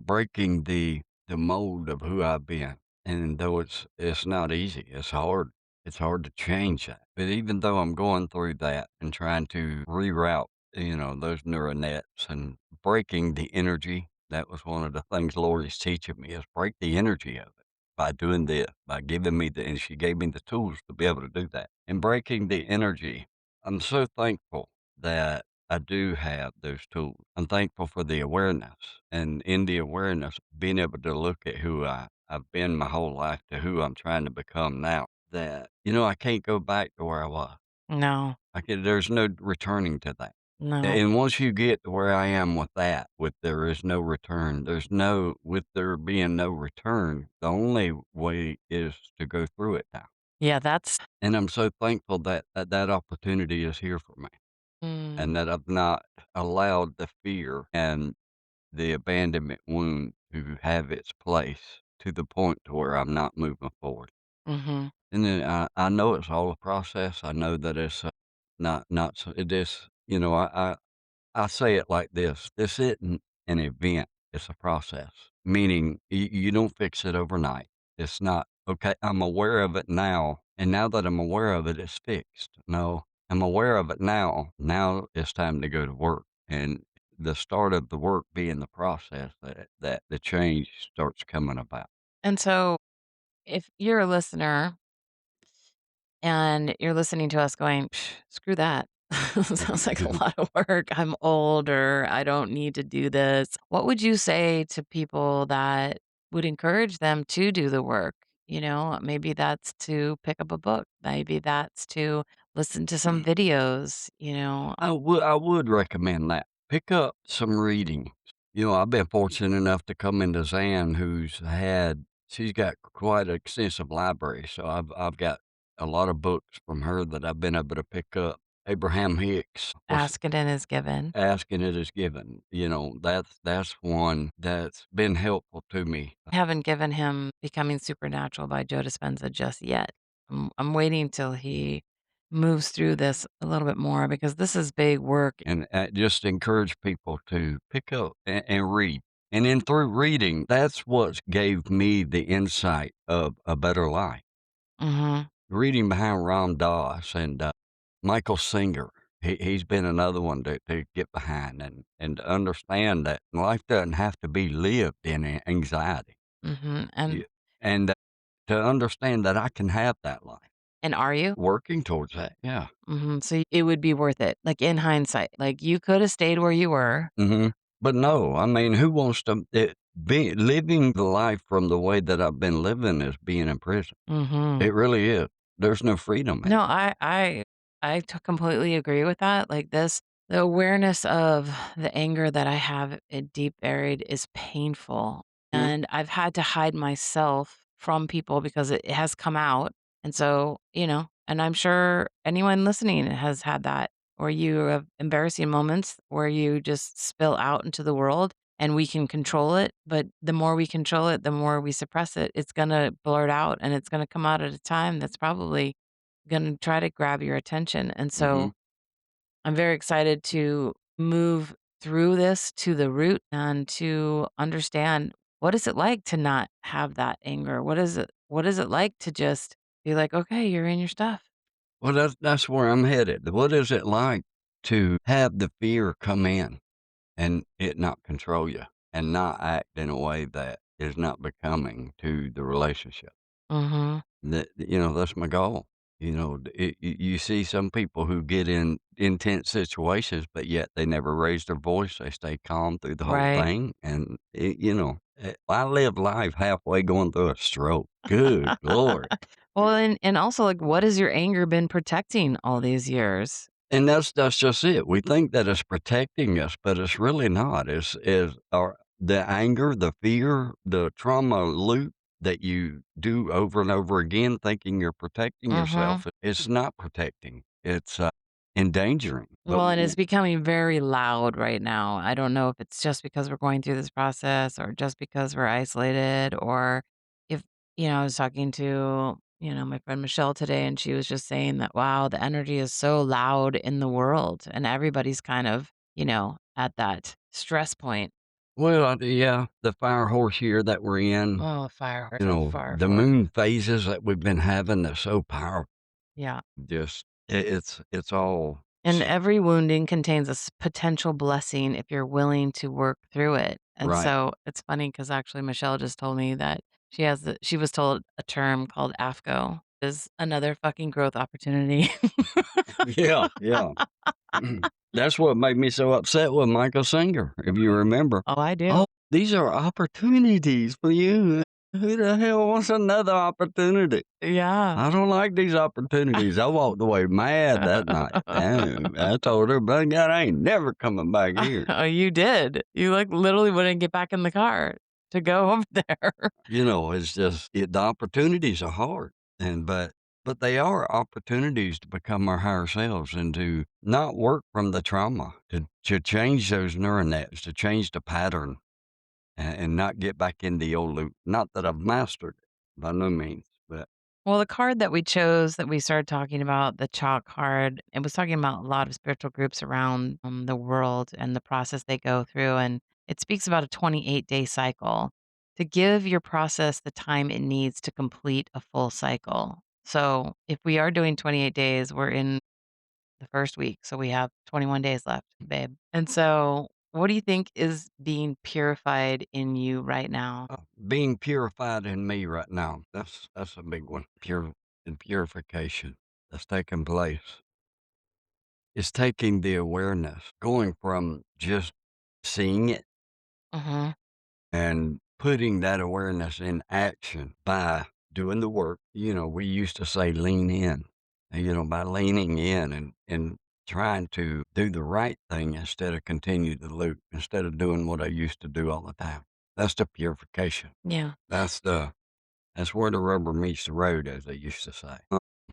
breaking the mold of who I've been, and though it's not easy, it's hard. It's hard to change that. But even though I'm going through that and trying to reroute, those neural nets and breaking the energy, that was one of the things Lori's teaching me is break the energy of it by doing this, by giving me and she gave me the tools to be able to do that. And breaking the energy, I'm so thankful that I do have those tools. I'm thankful for the awareness, and in the awareness, being able to look at who I've been my whole life to who I'm trying to become now. That I can't go back to where I was. No, There's no returning to that. no. And once you get to where I am with that, with there is no return, with there being no return, the only way is to go through it now. Yeah, that's And I'm so thankful that opportunity is here for me mm, and that I've not allowed the fear and the abandonment wound to have its place to the point to where I'm not moving forward. mhm, And then I know it's all a process. I know that it's not so it is, I say it like this. This isn't an event. It's a process. Meaning you don't fix it overnight. It's not okay. I'm aware of it now, and now that I'm aware of it, it's fixed. No, I'm aware of it now. Now it's time to go to work, and the start of the work being the process that the change starts coming about. and so if you're a listener and you're listening to us going, "Psh, screw that. Sounds like a lot of work. I'm old or I don't need to do this." What would you say to people that would encourage them to do the work? Maybe that's to pick up a book. Maybe that's to listen to some videos. I would recommend that. Pick up some reading. I've been fortunate enough to come into Zan, she's got quite an extensive library, so I've got a lot of books from her that I've been able to pick up. Abraham Hicks, Ask it and is given. Asking It Is Given. That's one that's been helpful to me. Haven't given him Becoming Supernatural by Joe Dispenza just yet. I'm waiting till he moves through this a little bit more because this is big work. And just encourage people to pick up and read. And then through reading, that's what gave me the insight of a better life. Mhm, Reading behind Ram Dass and Michael Singer, he's been another one to get behind and to understand that life doesn't have to be lived in anxiety. mhm, You- And to understand that I can have that life, and are you? working towards that. Yeah. Mhm, so it would be worth it, like, in hindsight, like, you coulda stayed where you were. hmm But no, I mean, who wants to be living the life from the way that I've been living is being in prison. Mhm. It really is. There's no freedom in No, it. completely agree with that, like, the awareness of the anger that I have, deep buried is painful, Mhm. and I've had to hide myself from people because it has come out, and so, and I'm sure anyone listening has had that, or you have embarrassing moments where you just spill out into the world, and we can control it, but the more we control it, the more we suppress it, it's gonna blurt out, and it's gonna come out at a time that's probably gonna try to grab your attention, and so Mhm. I'm very excited to move through this to the root and to understand what is it like to not have that anger? What is it like to just be like, "Okay, you're in your stuff." Well, that's where I'm headed. What is it like to have the fear come in and it not control you and not act in a way that is not becoming to the relationship? Mhm. That's my goal. You see some people who get in intense situations, but yet they never raise their voice. They stay calm through the whole Right. thing. And, I live life halfway going through a stroke. Good Lord. Well, and also, like, what has your anger been protecting all these years? And that's just it. We think that it's protecting us, but it's really not. The anger, the fear, the trauma loop that you do over and over again, thinking you're protecting Mhm. yourself. It's not protecting. It's endangering. But Well, and it's becoming very loud right now. I don't know if it's just because we're going through this process or just because we're isolated or if, I was talking to, my friend Michelle today and she was just saying that, wow, the energy is so loud in the world and everybody's kind of, at that stress point. yeah, the fire horse year that we're in, Oh, fire horse, a fire the horse. moon phases that we've been having, they're so powerful. Yeah. Just it's all And every wounding contains a potential blessing if you're willing to work through it. And right. so it's funny because actually Michelle just told me that she was told a term called AFGO is another fucking growth opportunity. Yeah, yeah. That's what made me so upset with Michael Singer, if you remember. Oh, I do. "Oh, these are opportunities for you." Who the hell wants another opportunity? Yeah. I don't like these opportunities. I walked away mad that night. Damn, I told everybody, God, I ain't never coming back here. Oh, you did. You, like, literally wouldn't get back in the car to go over there. It's just the opportunities are hard, but they are opportunities to become our higher selves and to not work from the trauma, to change those neural nets, to change the pattern, and not get back in the old loop. Not that I've mastered it by no means, but Well, the card that we chose that we started talking about, the chalk card, it was talking about a lot of spiritual groups around the world and the process they go through. And it speaks about a 28-day cycle to give your process the time it needs to complete a full cycle. So if we are doing 28 days, we're in the first week. So we have 21 days left, babe. And so what do you think is being purified in you right now? being purified in me right now, that's a big one. Purification that's taking place. It's taking the awareness, going from just seeing it Hmm. and putting that awareness in action by doing the work. We used to say lean in, by leaning in and trying to do the right thing instead of continue the loop, instead of doing what I used to do all the time. That's the purification. Yeah. That's where the rubber meets the road, as they used to say.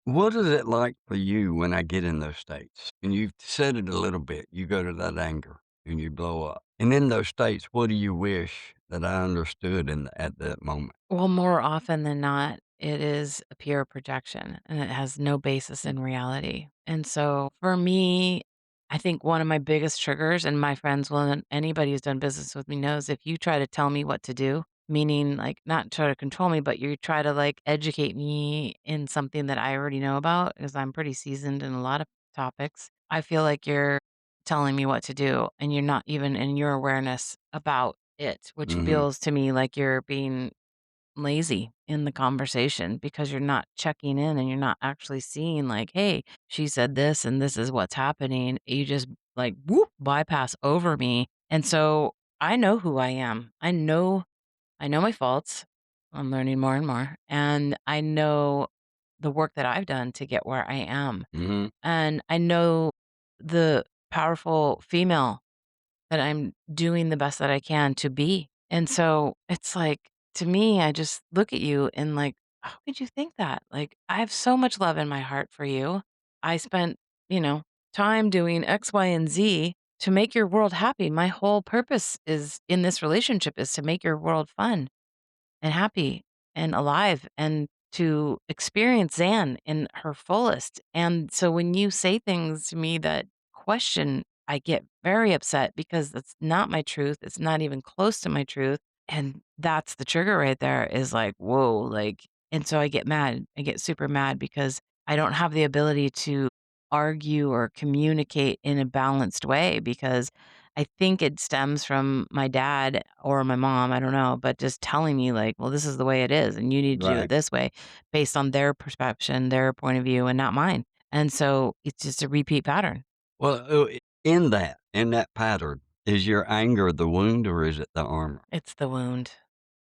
What is it like for you when I get in those states? And you've said it a little bit. You go to that anger and you blow up. And in those states, what do you wish that I understood at that moment? Well, more often than not, it is a pure projection and it has no basis in reality. And so for me, I think one of my biggest triggers, and my friends will, and anybody who's done business with me knows if you try to tell me what to do, meaning like not try to control me, but you try to like educate me in something that I already know about, because I'm pretty seasoned in a lot of topics. I feel like you're telling me what to do and you're not even in your awareness about it, which Hmm. feels to me like you're being lazy in the conversation because you're not checking in and you're not actually seeing like, "Hey, she said this and this is what's happening." You just like whoop bypass over me. And so I know who I am. I know my faults. I'm learning more and more. And I know the work that I've done to get where I am. Hmm. And I know the powerful female that I'm doing the best that I can to be. And so it's like, to me, I just look at you and like, how could you think that? Like, I have so much love in my heart for you. I spent, you know, time doing X, Y, and Z to make your world happy. My whole purpose is in this relationship is to make your world fun and happy and alive and to experience Zan in her fullest. And so when you say things to me that question, I get very upset because that's not my truth. It's not even close to my truth. And that's the trigger right there is like, whoa, like, and so I get mad. I get super mad because I don't have the ability to argue or communicate in a balanced way because I think it stems from my dad or my mom, I don't know, but just telling me like, "Well, this is the way it is, and you need to do it Right. this way," based on their perception, their point of view, and not mine. And so it's just a repeat pattern. Well, in that pattern, is your anger the wound or is it the armor? It's the wound.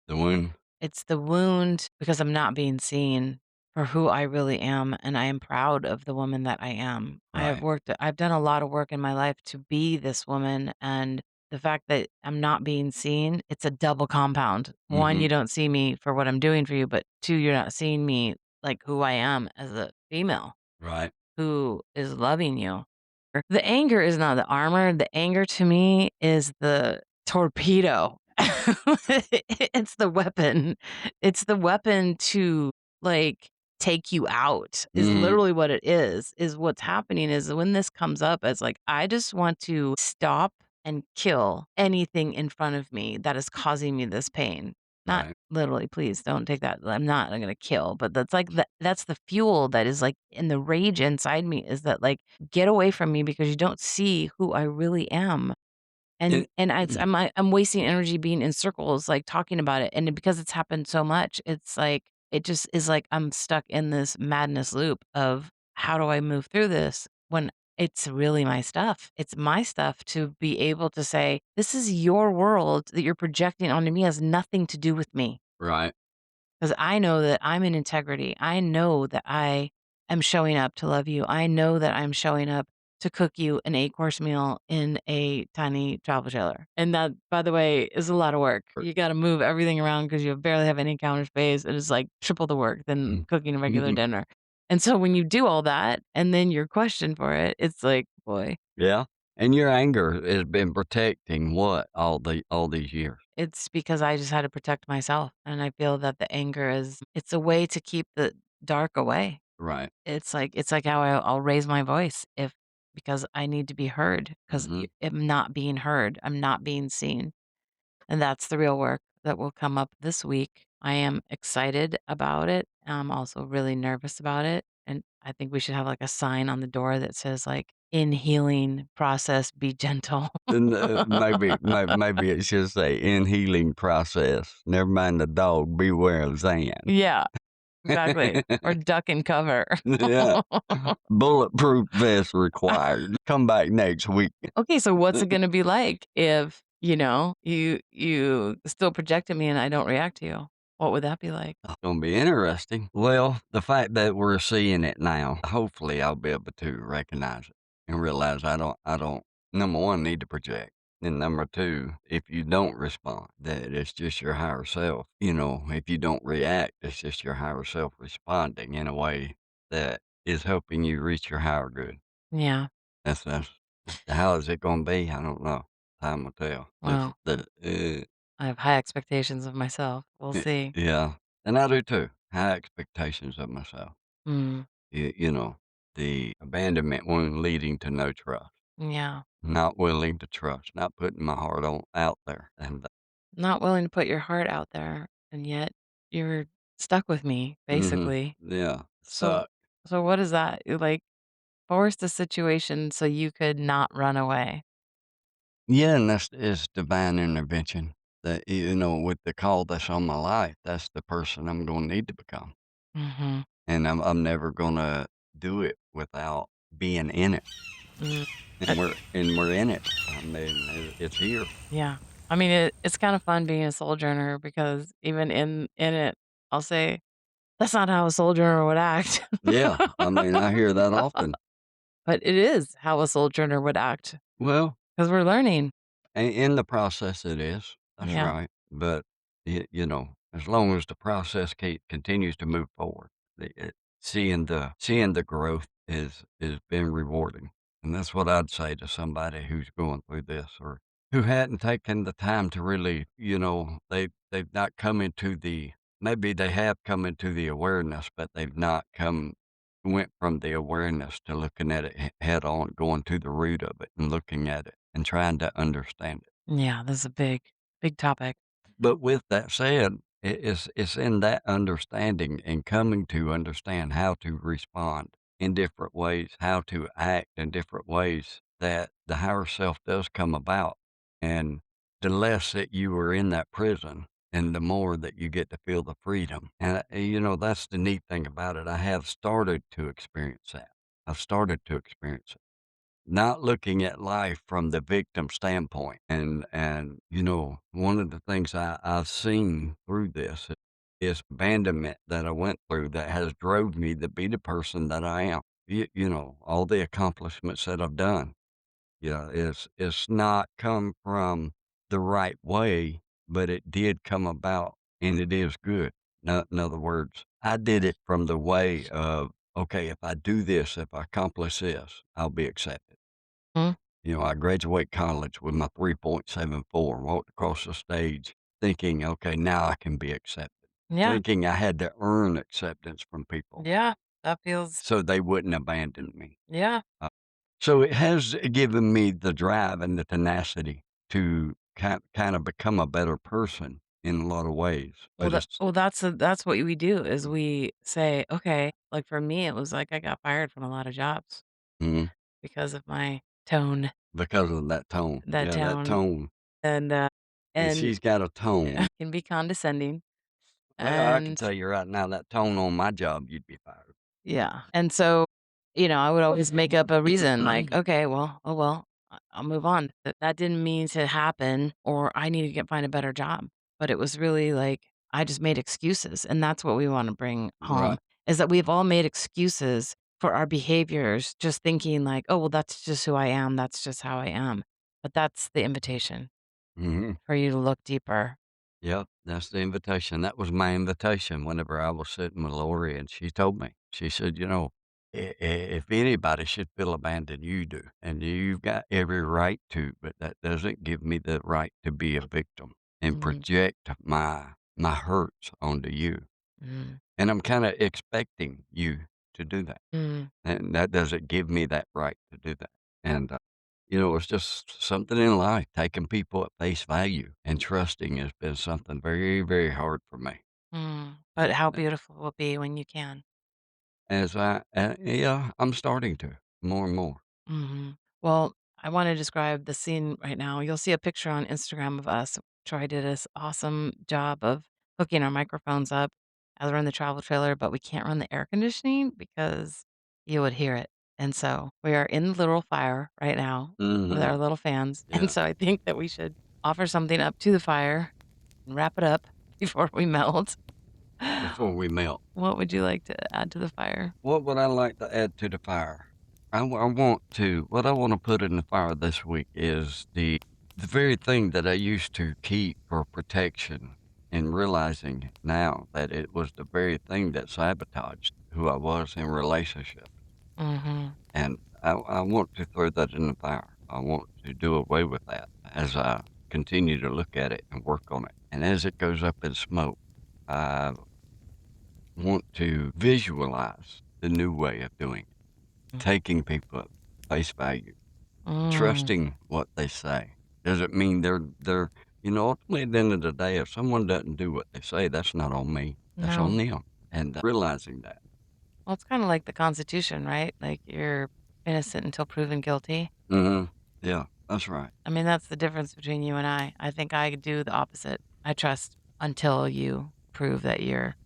The wound? It's the wound because I'm not being seen for who I really am, and I am proud of the woman that I am. Right. I've done a lot of work in my life to be this woman, and the fact that I'm not being seen, it's a double compound. One, Hmm. you don't see me for what I'm doing for you, but two, you're not seeing me like who I am as a female Right. who is loving you. The anger is not the armor. The anger to me is the torpedo. It's the weapon. It's the weapon to, like, take you out, is Hmm. literally what it is what's happening is when this comes up as, like, I just want to stop and kill anything in front of me that is causing me this pain. Not Right. literally, please don't take that. I'm gonna kill, but that's, like, that's the fuel that is, like, in the rage inside me is that, like, get away from me because you don't see who I really am. And And I'm wasting energy being in circles, like, talking about it, and because it's happened so much, it's like it just is like I'm stuck in this madness loop of how do I move through this when it's really my stuff. It's my stuff to be able to say, "This is your world that you're projecting onto me, has nothing to do with me." right. 'Cause I know that I'm in integrity. I know that I am showing up to love you. I know that I'm showing up to cook you an 8-course meal in a tiny travel trailer. And that, by the way, is a lot of work. You gotta move everything around because you barely have any counter space. It is like triple the work than cooking a regular dinner. And so when you do all that and then you're questioned for it, it's like, boy, Yeah, and your anger has been protecting what all these years? it's because I just had to protect myself. And I feel that the anger it's a way to keep the dark away. Right. It's like how I'll raise my voice if because I need to be heard, 'cause Mhm. I'm not being heard, I'm not being seen, and that's the real work that will come up this week. I am excited about it, I'm also really nervous about it, and I think we should have, like, a sign on the door that says, like, "In healing process, be gentle." And, maybe it should say, "In healing process, never mind the dog, beware of Zan." Yeah, exactly, or duck and cover. Yeah. Bulletproof vest required. Come back next week. Okay, so what's it gonna be like if, you still project at me and I don't react to you? What would that be like? It's gonna be interesting. Well, the fact that we're seeing it now, hopefully I'll be able to recognize it and realize I don't, number one, need to project. And number two, if you don't respond, that it's just your higher self. If you don't react, it's just your higher self responding in a way that is helping you reach your higher good. Yeah, That's how is it gonna be? I don't know. Time will tell. well, Uh, I have high expectations of myself. We'll see. yeah, and I do too. High expectations of myself. Mm, The abandonment wound leading to no trust, yeah. not willing to trust, not putting my heart on out there, and Not willing to put your heart out there, and yet you're stuck with me, basically. yeah, So stuck. so what is that? You, like, forced a situation so you could not run away. Yeah, and that's is divine intervention. That with the call that's on my life, that's the person I'm going to need to become, Mhm. and I'm never gonna do it without being in it, Mm. and we're in it. I mean, it's here. Yeah. I mean, it's kinda fun being a sojourner because even in it, I'll say, "That's not how a sojourner would act." Yeah, I mean, I hear that often. But it is how a sojourner would act Well, because 'cause we're learning. in the process, it is. That's Yeah. right. But as long as the process continues to move forward, seeing the growth is been rewarding, and that's what I'd say to somebody who's going through this or who hadn't taken the time to really, they've not come into the maybe they have come into the awareness, but they've not went from the awareness to looking at it head on, going to the root of it and looking at it and trying to understand it. Yeah, this is a big, big topic. But with that said, it's in that understanding and coming to understand how to respond in different ways, how to act in different ways that the higher self does come about. And the less that you are in that prison and the more that you get to feel the freedom. And, that's the neat thing about it. I have started to experience that. I've started to experience it. Not looking at life from the victim standpoint. And one of the things I've seen through this is abandonment that I went through that has drove me to be the person that I am. All the accomplishments that I've done. Yeah, it's not come from the right way, but it did come about and it is good. No, in other words, I did it from the way of, okay, if I do this, if I accomplish this, I'll be accepted. Mm, I graduate college with my 3.74, walked across the stage thinking, okay, now I can be accepted, yeah, thinking I had to earn acceptance from people yeah, that feels so they wouldn't abandon me. yeah. Uh, so it has given me the drive and the tenacity to kind of become a better person in a lot of ways. Well, But that it's, well, that's what we do is we say, "Okay," like, for me, it was like I got fired from a lot of jobs mhm, because of my tone, because of that tone. that Yeah, that tone, tone. and, And and she's got a tone. can be condescending, Well, I can and tell you right now, that tone on my job, you'd be fired. yeah, and so, I would always make up a reason like, "Okay, well, oh, well, I'll move on." That didn't mean to happen or I need to find a better job, but it was really like I just made excuses, and that's what we wanna bring home, Right. is that we've all made excuses for our behaviors, just thinking like, "Oh, well, that's just who I am, that's just how I am." But that's the invitation Mhm. for you to look deeper. Yep, that's the invitation. That was my invitation whenever I was sitting with Lori, and she told me, she said, "You know, if anybody should feel abandoned, you do, and you've got every right to, but that doesn't give me the right to be a victim and Mm, project my hurts onto you. mm, And I'm kind of expecting you to do that, mm, and that doesn't give me that right to do that." And it's just something in life, taking people at face value and trusting has been something very, very hard for me. but how Uh, beautiful it will be when you can. yeah, I'm starting to more and more. Mhm. Well, I wanna describe the scene right now. You'll see a picture on Instagram of us. Troy did this awesome job of hooking our microphones up as we're in the travel trailer, but we can't run the air conditioning because you would hear it. And so we are in the literal fire right now with Hmm. our little fans. And Yeah, so I think that we should offer something up to the fire and wrap it up before we melt. before we melt. What would you like to add to the fire? What would I like to add to the fire? What I want to put in the fire this week is the very thing that I used to keep for protection, and realizing now that it was the very thing that sabotaged who I was in relationship. Mhm. And I want to throw that in the fire. I want to do away with that as I continue to look at it and work on it. And as it goes up in smoke, I want to visualize the new way of doing it, taking people at face value, Mm. trusting what they say. Doesn't mean ultimately at the end of the day, if someone doesn't do what they say, that's not on me. That's on No. them. And realizing that. Well, it's kinda like the Constitution, right? Like, you're innocent until proven guilty. Hmm. Yeah, that's right. I mean, that's the difference between you and I. I think I do the opposite. I trust until you prove that you're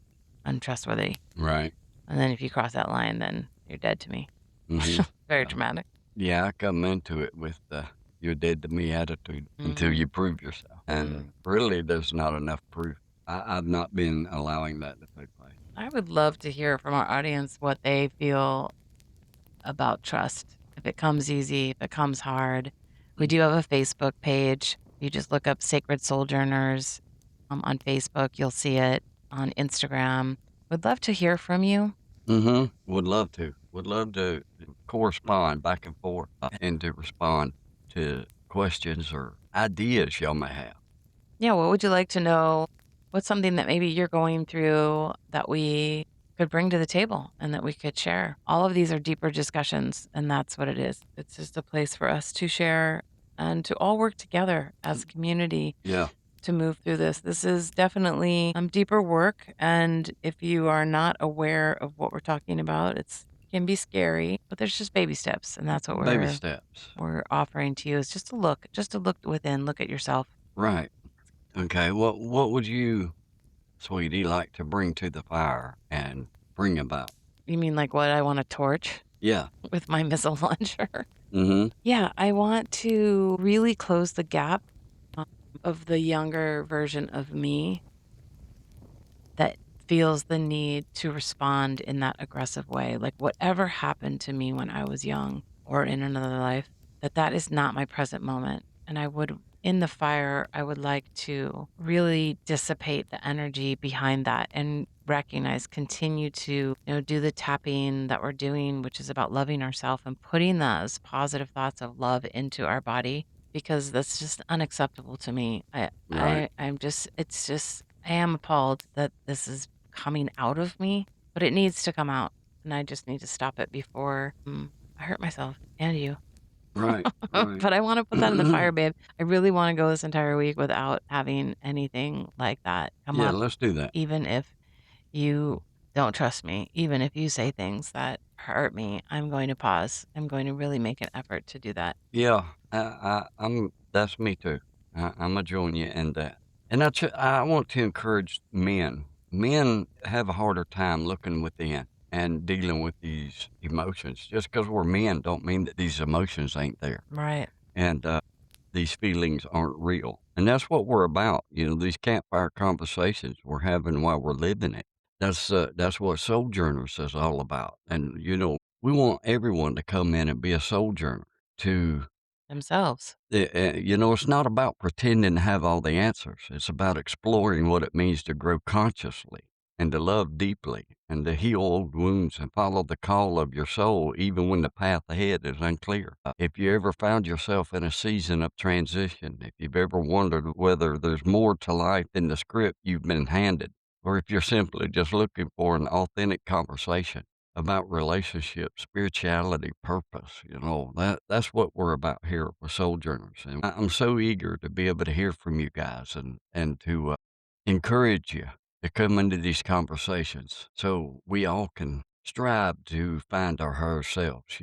untrustworthy, Right. and then if you cross that line, then you're dead to me. Hmm. Very dramatic. Yeah, I come into it with the "you're dead to me" attitude until Mhm, you prove yourself, and mm. really, there's not enough proof. I've not been allowing that to take place. I would love to hear from our audience what they feel about trust. If it comes easy, if it comes hard. We do have a Facebook page. You just look up Sacred Souljourners, on Facebook, you'll see it, on Instagram. Would love to hear from you. Mhm. Would love to. Would love to correspond back and forth, and to respond to questions or ideas y'all may have. Yeah, what would you like to know? What's something that maybe you're going through that we could bring to the table and that we could share? All of these are deeper discussions, and that's what it is. It's just a place for us to share and to all work together as a community Yeah. to move through this. This is definitely deeper work, and if you are not aware of what we're talking about, it's can be scary, but there's just baby steps, and that's what Baby steps. we're offering to you is just to look within, look at yourself. Right. Okay. What would you, sweetie, like to bring to the fire and bring about? You mean like what I want to torch Yeah. with my missile launcher? Mhm. Yeah, I want to really close the gap of the younger version of me that feels the need to respond in that aggressive way. Like whatever happened to me when I was young or in another life, that is not my present moment. And I would in the fire, I would like to really dissipate the energy behind that and recognize, continue to, do the tapping that we're doing, which is about loving ourselves and putting those positive thoughts of love into our body because that's just unacceptable to me. Right. I'm just it's just I am appalled that this is coming out of me, but it needs to come out, and I just need to stop it before, I hurt myself and you. Right. Right. But I wanna put that in the fire, babe. I really wanna go this entire week without having anything like that come Yeah, up, let's do that. even if you don't trust me, even if you say things that hurt me, I'm going to pause. I'm going to really make an effort to do that. Yeah, I'm that's me too. Imma join you in that. And I want to encourage men. Men have a harder time looking within and dealing with these emotions. Just because 'cause we're men don't mean that these emotions ain't there, Right. and, these feelings aren't real. And that's what we're about, these campfire conversations we're having while we're living it. That's what Souljourners is all about. And, we want everyone to come in and be a sojourner to themselves. it's not about pretending to have all the answers. It's about exploring what it means to grow consciously and to love deeply and to heal old wounds and follow the call of your soul, even when the path ahead is unclear. If you ever found yourself in a season of transition, if you've ever wondered whether there's more to life than the script you've been handed, or if you're simply just looking for an authentic conversation about relationships, spirituality, purpose. That's what we're about here with Souljourners. And I'm so eager to be able to hear from you guys and to encourage you to come into these conversations so we all can strive to find our higher selves.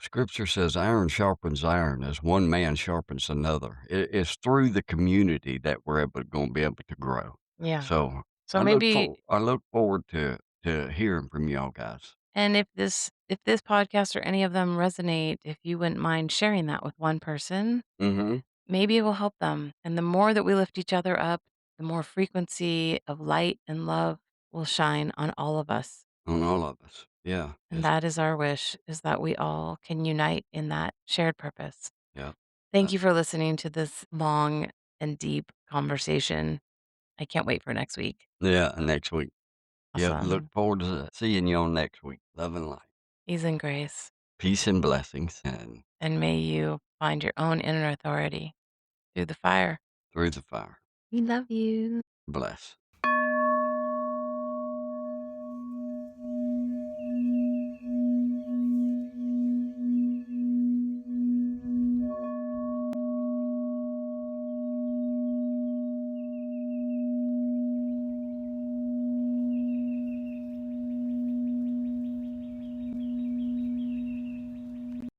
Scripture says iron sharpens iron as one man sharpens another. It's through the community that we're going to be able to grow. Yeah. So So maybe, I look forward to hearing from y'all guys. and if this podcast or any of them resonate, if you wouldn't mind sharing that with one person, Mm-hmm. maybe it will help them. And the more that we lift each other up, the more frequency of light and love will shine on all of us. On all of us. Yeah. And that is our wish, is that we all can unite in that shared purpose. Yeah. Thank Uh, you for listening to this long and deep conversation. I can't wait for next week. yeah, next week. Yep, look Awesome. forward to seeing you on next week. Love and light. Ease and grace. Peace and blessings and And may you find your own inner authority through the fire. through the fire. We love you. Bless.